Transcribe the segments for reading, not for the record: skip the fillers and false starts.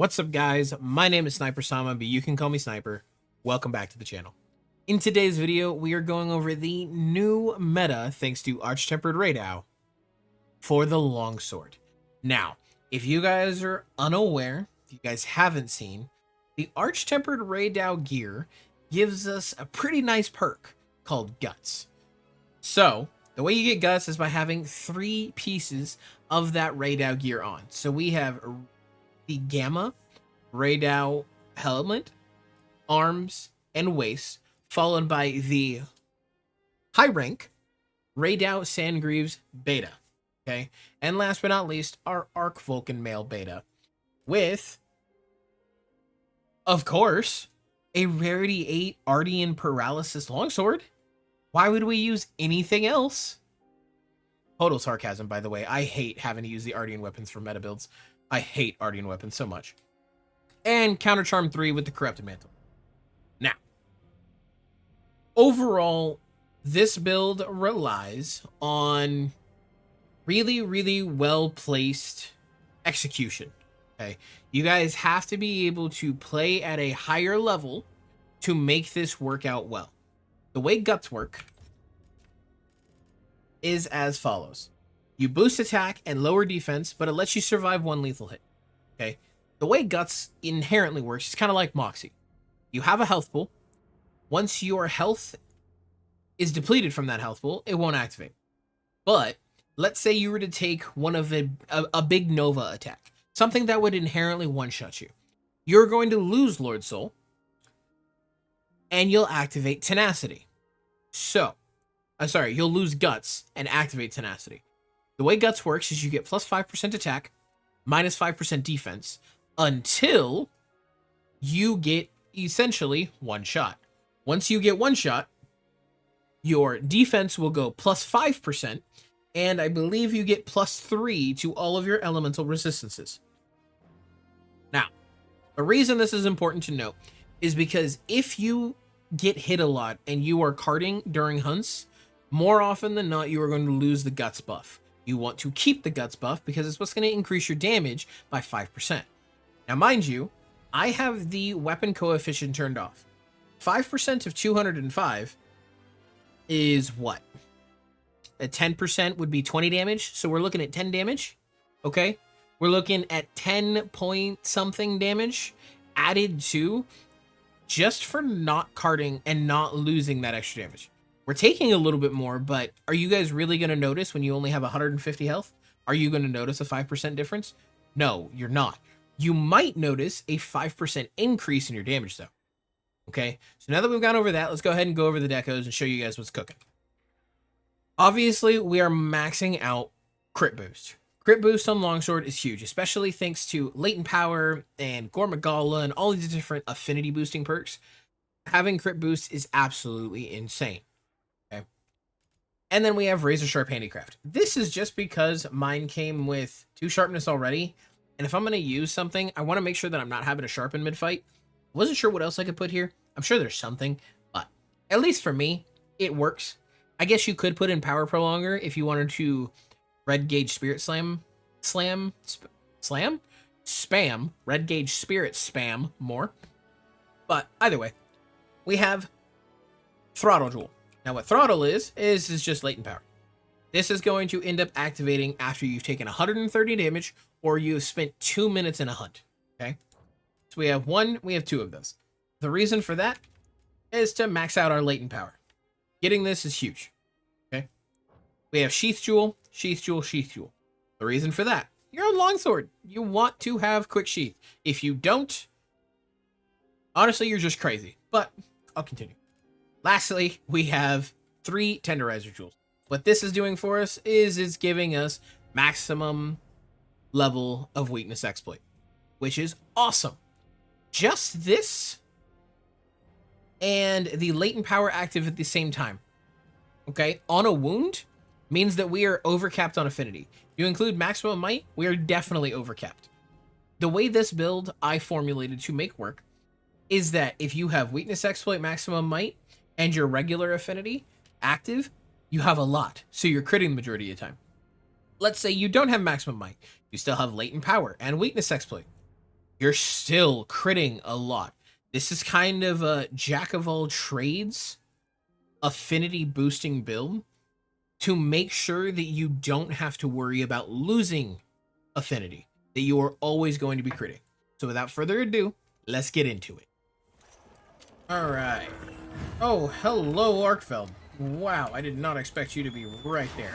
What's up, guys? My name is SnyperSama, but you can call me Sniper. Welcome back to the channel. In today's video, we are going over the new meta thanks to Arch-Tempered Rey Dau for the longsword. Now, if you guys are unaware, if you guys haven't seen, the Arch-Tempered Rey Dau gear gives us a pretty nice perk called Guts. So, the way you get Guts is by having 3 pieces of that Rey Dau gear on. So we have the Gamma Rey Dau helmet, arms, and waist, followed by the high rank Rey Dau Sangreaves beta. Okay, and last but not least, our Arc Vulcan male beta, with, of course, a rarity 8 Ardian Paralysis longsword. Why would we use anything else? Total sarcasm, by the way. I hate having to use the Ardian weapons for meta builds. I hate Ardian weapons so much. And Counter Charm 3 with the Corrupted Mantle. Now, overall, this build relies on really well-placed execution. Okay, you guys have to be able to play at a higher level to make this work out well. The way Guts work is as follows. You boost attack and lower defense, but it lets you survive 1 lethal hit. Okay? The way Guts inherently works is kind of like Moxie. You have a health pool. Once your health is depleted from that health pool, it won't activate. But let's say you were to take one of a big Nova attack, something that would inherently one-shot you. You're going to lose Lord Soul, and you'll activate Tenacity. So, you'll lose Guts and activate Tenacity. The way Guts works is you get plus 5% attack, minus 5% defense, until you get essentially 1 shot. Once you get 1 shot, your defense will go plus 5%, and I believe you get plus 3 to all of your elemental resistances. Now, the reason this is important to note is because if you get hit a lot and you are carding during hunts, more often than not, you are going to lose the Guts buff. You want to keep the Guts buff because it's what's going to increase your damage by 5%. Now, mind you, I have the weapon coefficient turned off. 5% of 205 is what? A 10% would be 20 damage, so we're looking at 10 damage, okay? We're looking at 10 point something damage added to just for not carding and not losing that extra damage. We're taking a little bit more, but are you guys really going to notice when you only have 150 health? Are you going to notice a 5% difference? No, you're not. You might notice a 5% increase in your damage, though. Okay, so now that we've gone over that, let's go ahead and go over the decos and show you guys what's cooking. Obviously, we are maxing out crit boost. Crit boost on Longsword is huge, especially thanks to Latent Power and Gormagala and all these different affinity boosting perks. Having crit boost is absolutely insane. Okay. And then we have Razor Sharp Handicraft. This is just because mine came with 2 sharpness already. And if I'm going to use something, I want to make sure that I'm not having to sharpen mid-fight. Wasn't sure what else I could put here. I'm sure there's something, but at least for me, it works. I guess you could put in Power Prolonger if you wanted to Red Gauge Spirit Spam, Red Gauge Spirit Spam more. But either way, we have Throttle Jewel. Now what Throttle is just Latent Power. This is going to end up activating after you've taken 130 damage or you've spent 2 minutes in a hunt. Okay? So we have 2 of those. The reason for that is to max out our Latent Power. Getting this is huge. Okay? We have Sheath Jewel, Sheath Jewel, Sheath Jewel. The reason for that, you're on Longsword. You want to have Quick Sheath. If you don't, honestly, you're just crazy. But I'll continue. Lastly, we have 3 Tenderizer Jewels. What this is doing for us is it's giving us maximum level of weakness exploit, which is awesome. Just this and the Latent Power active at the same time. Okay, on a wound means that we are overcapped on affinity. You include maximum might, we are definitely overcapped. The way this build I formulated to make work is that if you have weakness exploit, maximum might, and your regular affinity active, you have a lot, so you're critting the majority of the time. Let's say you don't have maximum might, you still have Latent Power and weakness exploit. you're still critting a lot. This is kind of a jack of all trades, affinity boosting build to make sure that you don't have to worry about losing affinity, that you are always going to be critting. So without further ado, let's get into it. All right. Oh, hello, Arkfeld. Wow, I did not expect you to be right there.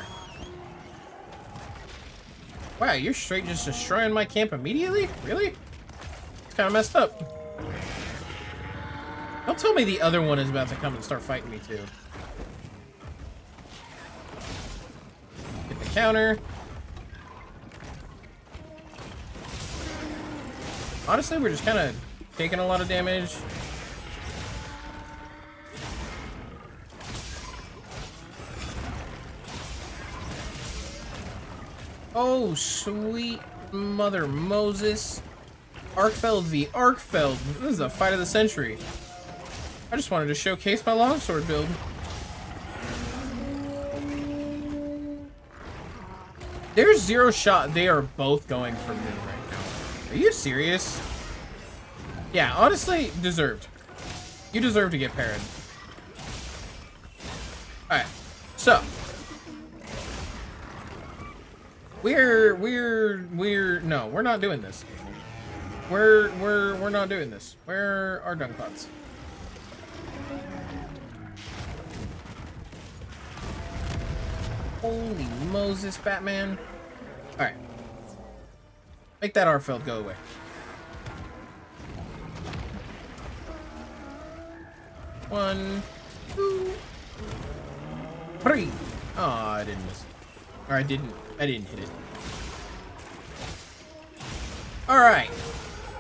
Wow, you're straight just destroying my camp immediately? Really? It's kind of messed up. Don't tell me the other one is about to come and start fighting me too. Get the counter. Honestly, we're just kind of taking a lot of damage. Oh, sweet mother Moses. Arkfeld v. Arkfeld. This is a fight of the century. I just wanted to showcase my longsword build. There's zero shot. They are both going for me right now. Are you serious? Yeah, honestly, deserved. You deserve to get parried. Alright, so. No, we're not doing this. We're not doing this. Where are dung pots? Holy Moses, Batman. Alright. Make that Arfeld go away. One, two, three. Oh, I didn't miss. Or I didn't hit it. Alright.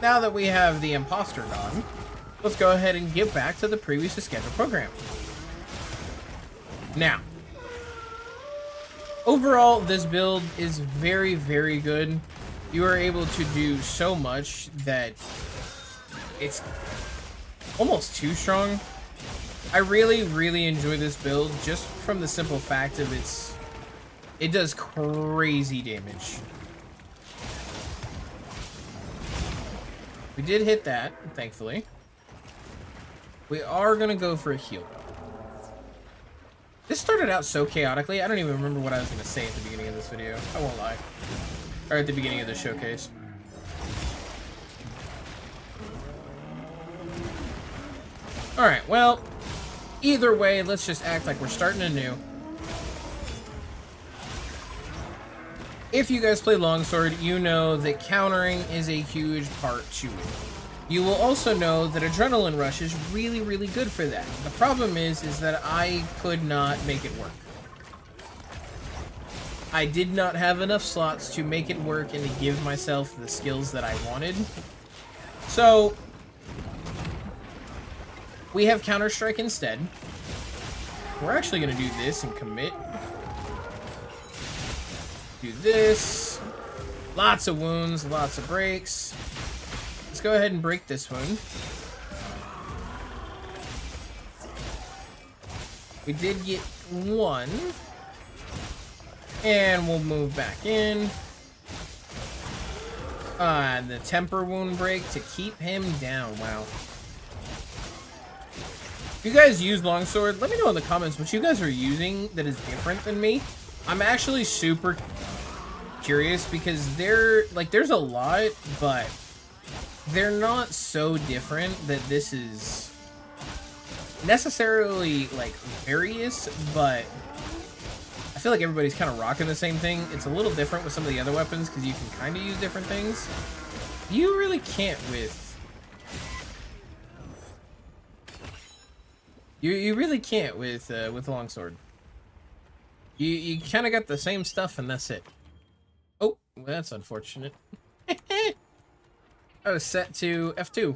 Now that we have the imposter gone, let's go ahead and get back to the previously scheduled program. Now, overall, this build is very, very good. You are able to do so much that it's almost too strong. I really, really enjoy this build just from the simple fact of it does crazy damage. We did hit that, thankfully. We are going to go for a heal. This started out so chaotically, I don't even remember what I was going to say at the beginning of this video. I won't lie. Or at the beginning of the showcase. Alright, well, either way, let's just act like we're starting anew. If you guys play Longsword, you know that countering is a huge part to it. You will also know that Adrenaline Rush is really, really good for that. The problem is that I could not make it work. I did not have enough slots to make it work and to give myself the skills that I wanted. So, we have Counter-Strike instead. We're actually going to do this and commit. Do this. Lots of wounds, lots of breaks. Let's go ahead and break this wound. We did get one. And we'll move back in. The temper wound break to keep him down. Wow. If you guys use Longsword, let me know in the comments what you guys are using that is different than me. I'm actually super curious because there's a lot, but they're not so different that this is necessarily like various, but I feel like everybody's kind of rocking the same thing. It's a little different with some of the other weapons because you can kind of use different things. You really can't with you really can't with Longsword. You kind of got the same stuff and that's it. Oh, well, that's unfortunate. I was set to F2,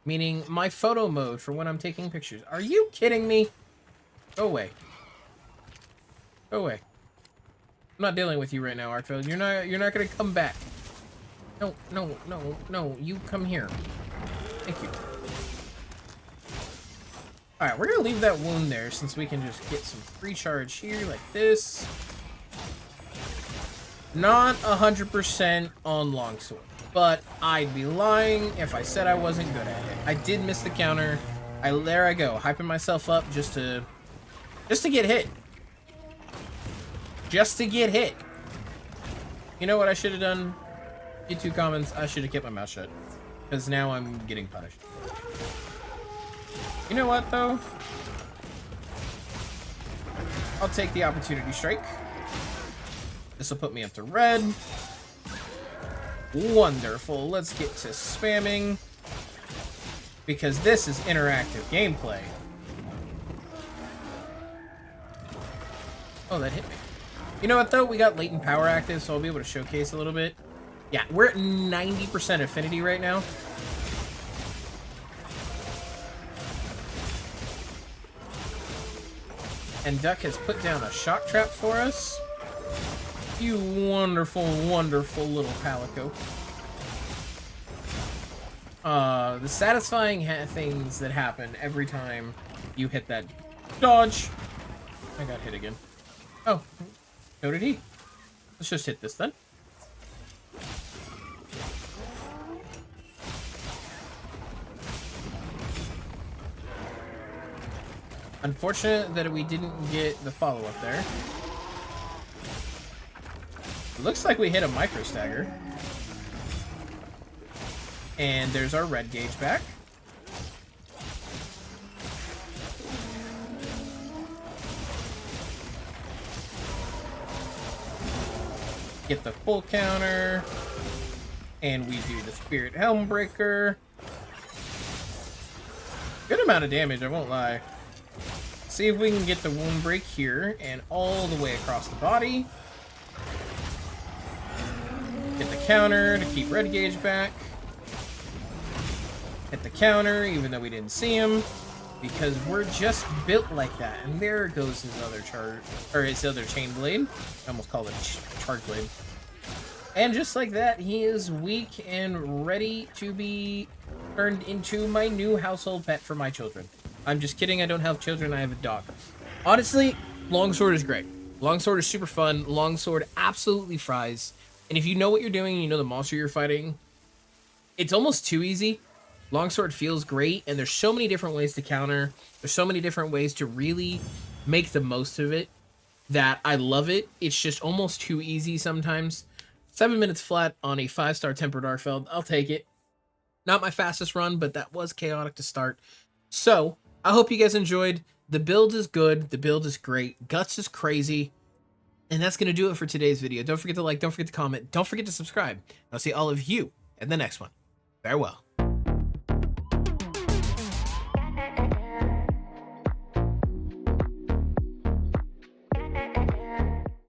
meaning my photo mode for when I'm taking pictures. Are you kidding me? Go away. Go away. I'm not dealing with you right now, Arkfeld. You're not gonna come back. No, no, no, no. You come here. Thank you. Alright, we're gonna leave that wound there since we can just get some free charge here like this. Not 100% on Longsword. but I'd be lying if I said I wasn't good at it. I did miss the counter. There I go, hyping myself up just to get hit. Just to get hit. You know what I should have done? YouTube comments, I should have kept my mouth shut. Because now I'm getting punished. You know what, though? I'll take the opportunity strike. This will put me up to red. Wonderful. Let's get to spamming. Because this is interactive gameplay. Oh, that hit me. You know what, though? We got latent power active, so I'll be able to showcase a little bit. Yeah, we're at 90% affinity right now. And Duck has put down a shock trap for us. You wonderful, wonderful little Palico. The satisfying things that happen every time you hit that dodge. I got hit again. Oh, so did he. Let's just hit this then. Unfortunate that we didn't get the follow-up there. Looks like we hit a micro stagger. And there's our red gauge back. Get the full counter. And we do the Spirit Helm Breaker. Good amount of damage, I won't lie. See if we can get the wound break here and all the way across the body. Hit the counter to keep red gauge back. Hit the counter even though we didn't see him because we're just built like that. And there goes his other charge, or his other chain blade. I almost called it charge blade. And just like that, he is weak and ready to be turned into my new household pet for my children. I'm just kidding, I don't have children, I have a dog. Honestly, Longsword is great. Longsword is super fun. Longsword absolutely fries. And if you know what you're doing, you know the monster you're fighting, it's almost too easy. Longsword feels great, and there's so many different ways to counter. There's so many different ways to really make the most of it that I love it. It's just almost too easy sometimes. 7 minutes flat on a 5-star Tempered Arfeld. I'll take it. Not my fastest run, but that was chaotic to start. So, I hope you guys enjoyed. The build is good. The build is great. Guts is crazy. And that's going to do it for today's video. Don't forget to like. Don't forget to comment. Don't forget to subscribe. I'll see all of you in the next one. Farewell.